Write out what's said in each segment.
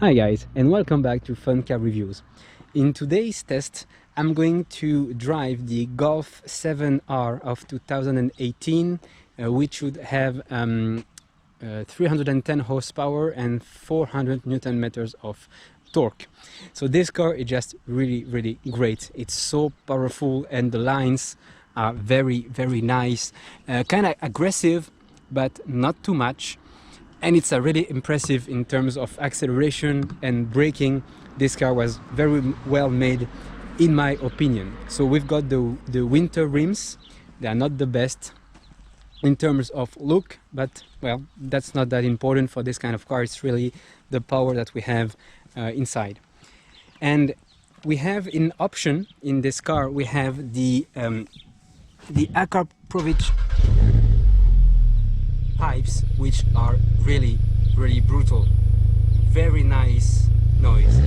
Hi guys, and welcome back to Fun Car Reviews. In today's test I'm going to drive the Golf 7R of 2018, which should have 310 horsepower and 400 Newton meters of torque. So this car is just really great. It's so powerful and the lines are very nice, kind of aggressive but not too much. And it's really impressive in terms of acceleration and braking. This car was very well made in my opinion. So we've got the winter rims. They are not the best in terms of look, but well, that's not that important for this kind of car. It's really the power that we have inside. And we have in option in this car, we have the Akrapovic pipes, which are really brutal. Very nice noise.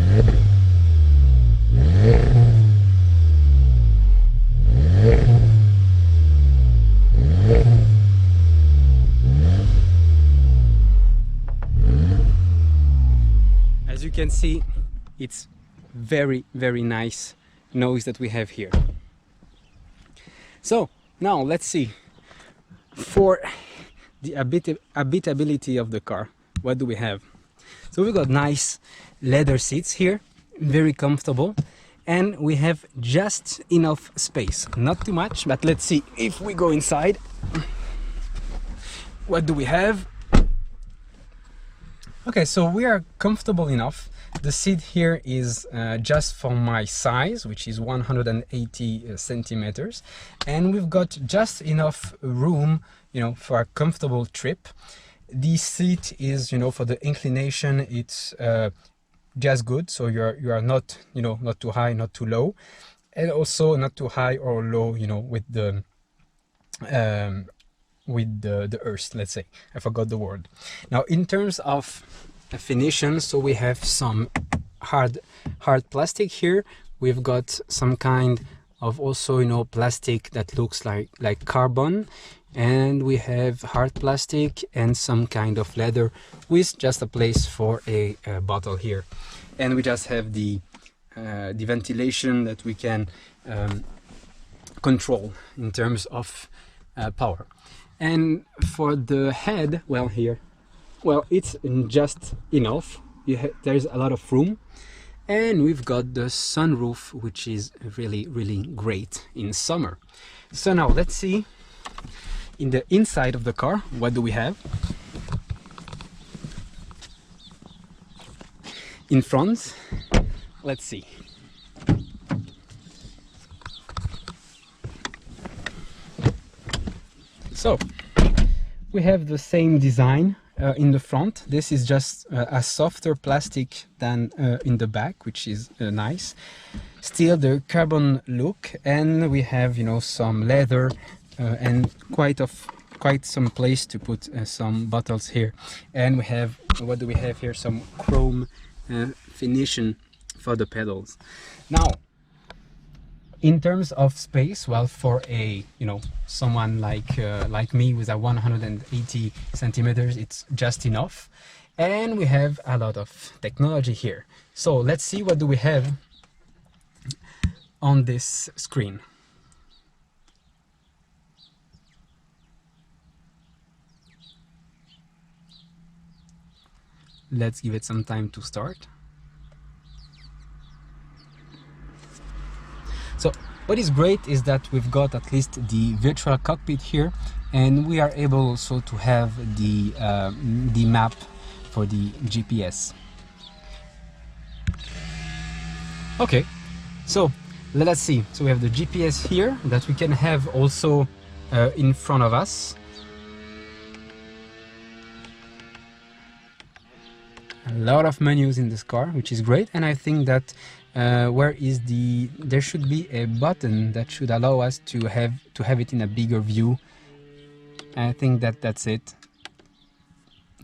As you can see, it's very nice noise that we have here. So now let's see, for the habitability of the car, what do we have? So we've got nice leather seats here, very comfortable, and we have just enough space, not too much, but let's see if we go inside. What do we have? Okay, so we are comfortable enough. The seat here is just for my size, which is 180 centimeters, and we've got just enough room, you know, for a comfortable trip. The seat is, you know, for the inclination, it's just good, so you are not, you know, not too high, not too low, and also not too high or low, you know, with the earth, let's say. I forgot the word. Now in terms of finition, so we have some hard plastic here. We've got some kind of also, you know, plastic that looks like carbon, and we have hard plastic and some kind of leather with just a place for a bottle here. And we just have the ventilation that we can control in terms of power. And for the head, well, here, well, it's just enough. There's a lot of room, and we've got the sunroof, which is really great in summer. So now let's see in the inside of the car, what do we have? In front, let's see. So we have the same design in the front. This is just a softer plastic than in the back, which is nice. Still the carbon look, and we have, you know, some leather and quite some place to put some bottles here. And we have, what do we have here? Some chrome finishing for the pedals. Now in terms of space, well, for a, you know, someone like me with a 180 centimeters, it's just enough. And we have a lot of technology here. So let's see what do we have on this screen. Let's give it some time to start. So what is great is that we've got at least the virtual cockpit here, and we are able also to have the map for the GPS. Okay, so let us see. So we have the GPS here that we can have also in front of us. A lot of menus in this car, which is great, and I think that there should be a button that should allow us to have it in a bigger view. I think that's it.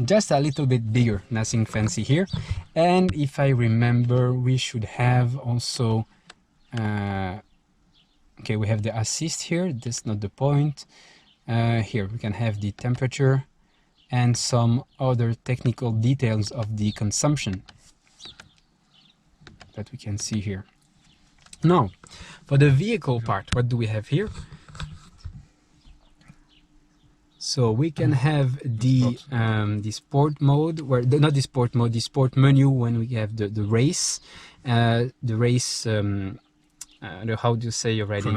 Just a little bit bigger, nothing fancy here. And if I remember, we should have also okay, we have the assist here. That's not the point. Here we can have the temperature and some other technical details of the consumption. that we can see here. Now, for the vehicle part, what do we have here? So we can have the sport mode, where not the sport mode, the sport menu when we have the race, how do you say already?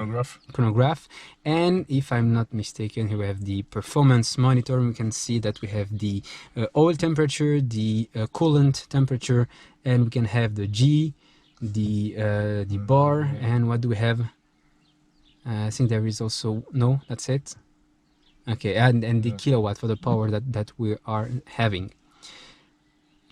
Chronograph. And if I'm not mistaken, here we have the performance monitor. We can see that we have the oil temperature, the coolant temperature, and we can have the G, the bar, and what do we have? I think there is also, no, that's it. Okay, and the kilowatt for the power that we are having.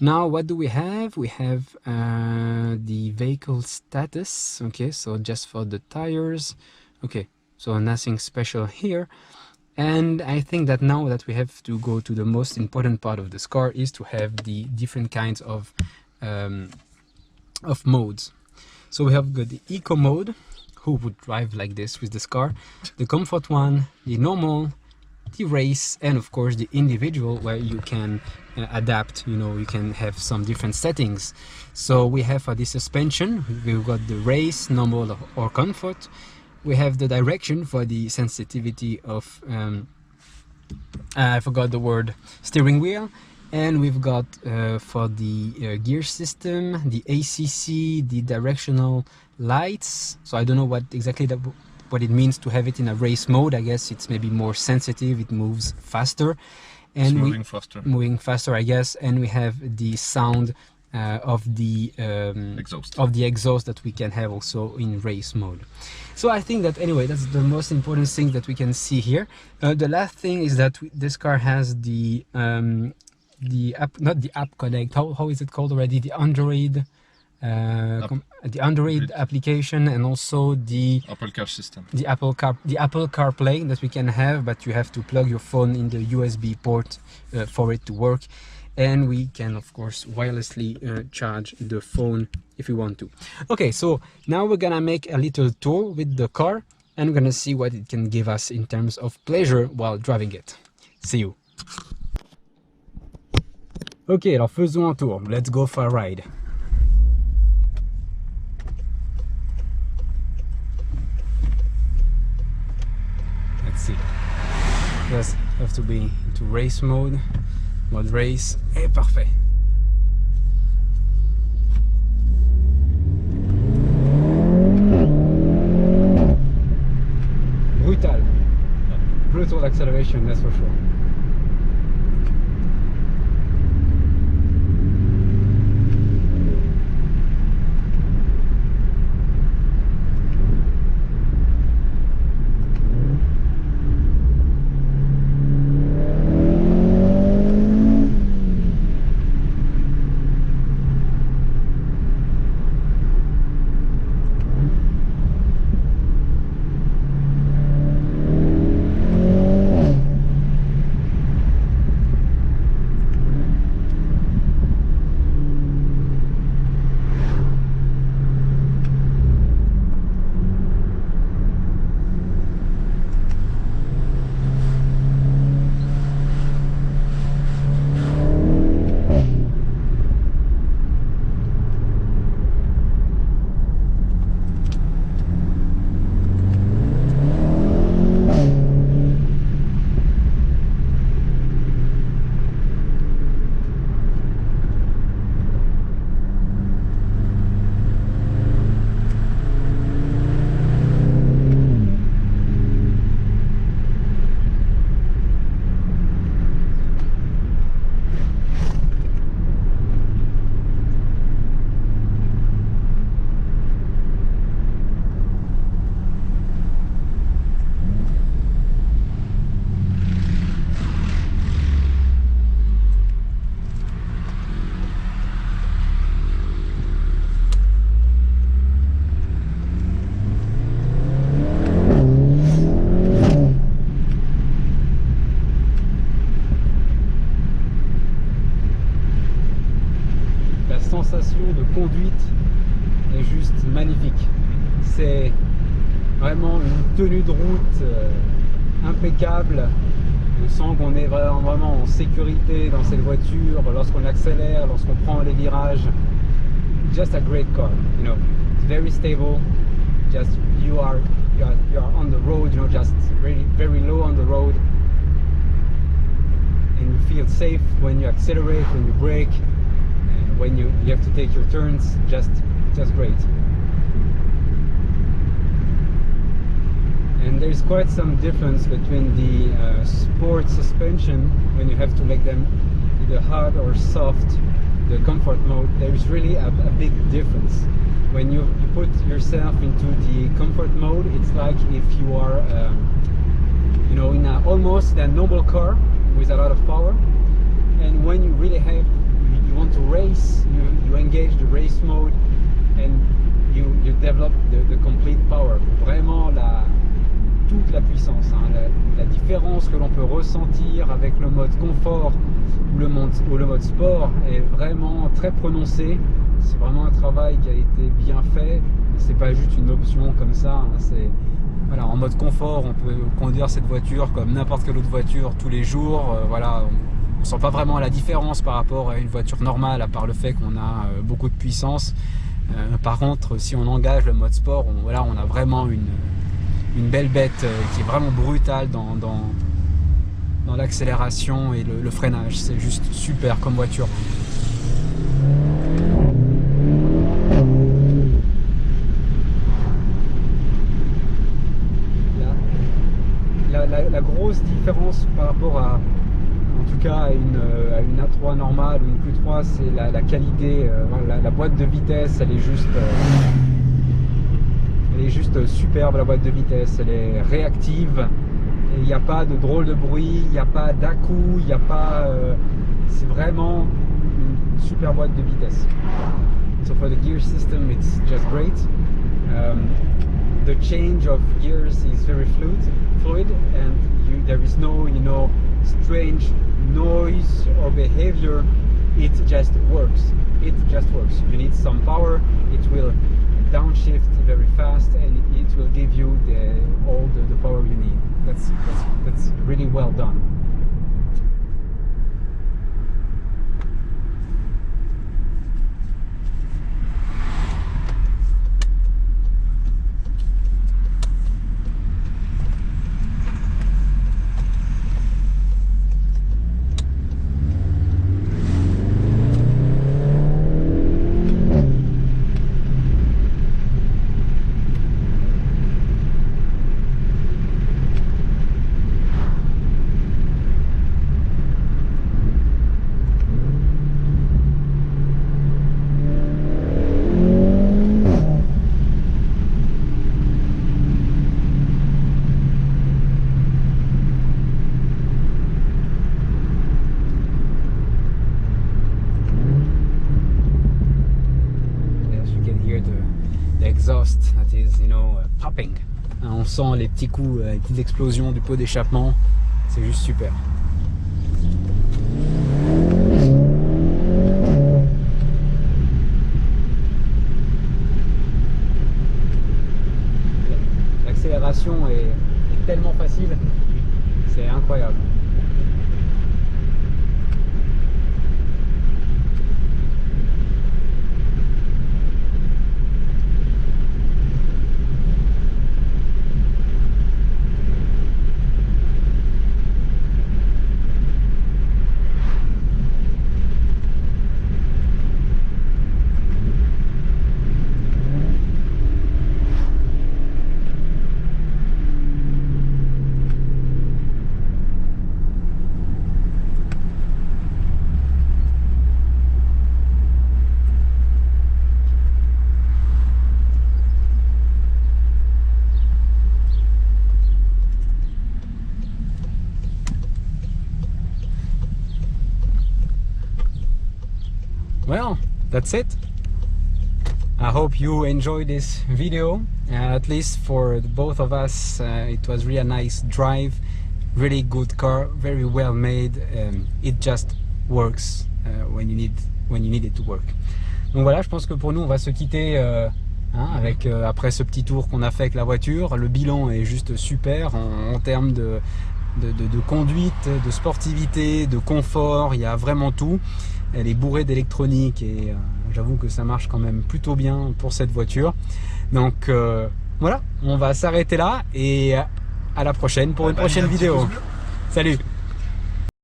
Now, what do we have? We have the vehicle status. Okay, so just for the tires. Okay, so nothing special here. And I think that now that we have to go to the most important part of this car is to have the different kinds of modes. So we have got the eco mode. Who would drive like this with this car? The comfort one, the normal, the race, and of course the individual, where you can adapt, you can have some different settings. So we have for the suspension, we've got the race, normal or comfort. We have the direction for the sensitivity of I forgot the word, steering wheel. And we've got for the gear system, the ACC, the directional lights. So I don't know what exactly what it means to have it in a race mode. I guess it's maybe more sensitive, it moves faster. And moving faster, I guess. And we have the sound of the exhaust that we can have also in race mode. So I think that anyway, that's the most important thing that we can see here. The last thing is that this car has the app, not the app connect, how is it called already, the Android application, and also the Apple Car system, the Apple CarPlay that we can have, but you have to plug your phone in the USB port for it to work. And we can of course wirelessly charge the phone if we want to. Okay, so now we're gonna make a little tour with the car and we're gonna see what it can give us in terms of pleasure while driving it. See you. Ok, alors faisons un tour. Let's go for a ride. Let's see. Just have to be into race mode. Mode race. Et parfait. Brutal. Brutal acceleration, that's for sure. De conduite est juste magnifique. C'est vraiment une tenue de route impeccable. On sent qu'on est vraiment en sécurité dans cette voiture lorsqu'on accélère, lorsqu'on prend les virages. just a great car, you know. It's very stable. Just you are on the road, you know, just very low on the road, and you feel safe when you accelerate, when you brake, and when you have to take your turns. Just great. And there's quite some difference between the sport suspension, when you have to make them either hard or soft, the comfort mode. There's really a big difference. When you put yourself into the comfort mode, it's like if you are you know, in almost a normal car with a lot of power, and when you really you want to race, you engage the race mode, and you develop the complete power. Vraiment toute la puissance, hein, la différence que l'on peut ressentir avec le mode confort ou le mode sport est vraiment très prononcée. C'est vraiment un travail qui a été bien fait. C'est pas juste une option comme ça, hein. C'est, voilà, en mode confort, on peut conduire cette voiture comme n'importe quelle autre voiture tous les jours. Voilà, on sent pas vraiment la différence par rapport à une voiture normale, à part le fait qu'on a beaucoup de puissance. Par contre, si on engage le mode sport, voilà, on a vraiment une belle bête qui est vraiment brutale dans l'accélération et le freinage. C'est juste super comme voiture. La grosse différence par rapport en tout cas à une A3 normale ou une Q3, c'est la qualité. La boîte de vitesse, elle est juste superbe. La boîte de vitesse, elle est réactive. Il n'y a pas de drôle de bruit, il n'y a pas d'à-coup, il n'y a pas. C'est vraiment une super boîte de vitesse. So for the gear system, it's just great. The change of gears is very fluid, and there is no, you know, strange noise or behavior. It just works. It just works. You need some power. It will downshift very fast, and it will give you all the power you need. That's really well done. Exhaust that is, you know, popping. On sent les petits coups, les petites explosions du pot d'échappement. C'est juste super. L'accélération est tellement facile, c'est incroyable. Well, that's it. I hope you enjoyed this video. At least for both of us, it was really a nice drive, really good car, very well made. It just works when you need it to work. Donc voilà, je pense que pour nous, on va se quitter avec après ce petit tour qu'on a fait avec la voiture. Le bilan est juste super en termes de de conduite, de sportivité, de confort, il y a vraiment tout. Elle est bourrée d'électronique et j'avoue que ça marche quand même plutôt bien pour cette voiture. Donc voilà, on va s'arrêter là et à la prochaine pour une prochaine vidéo. Salut!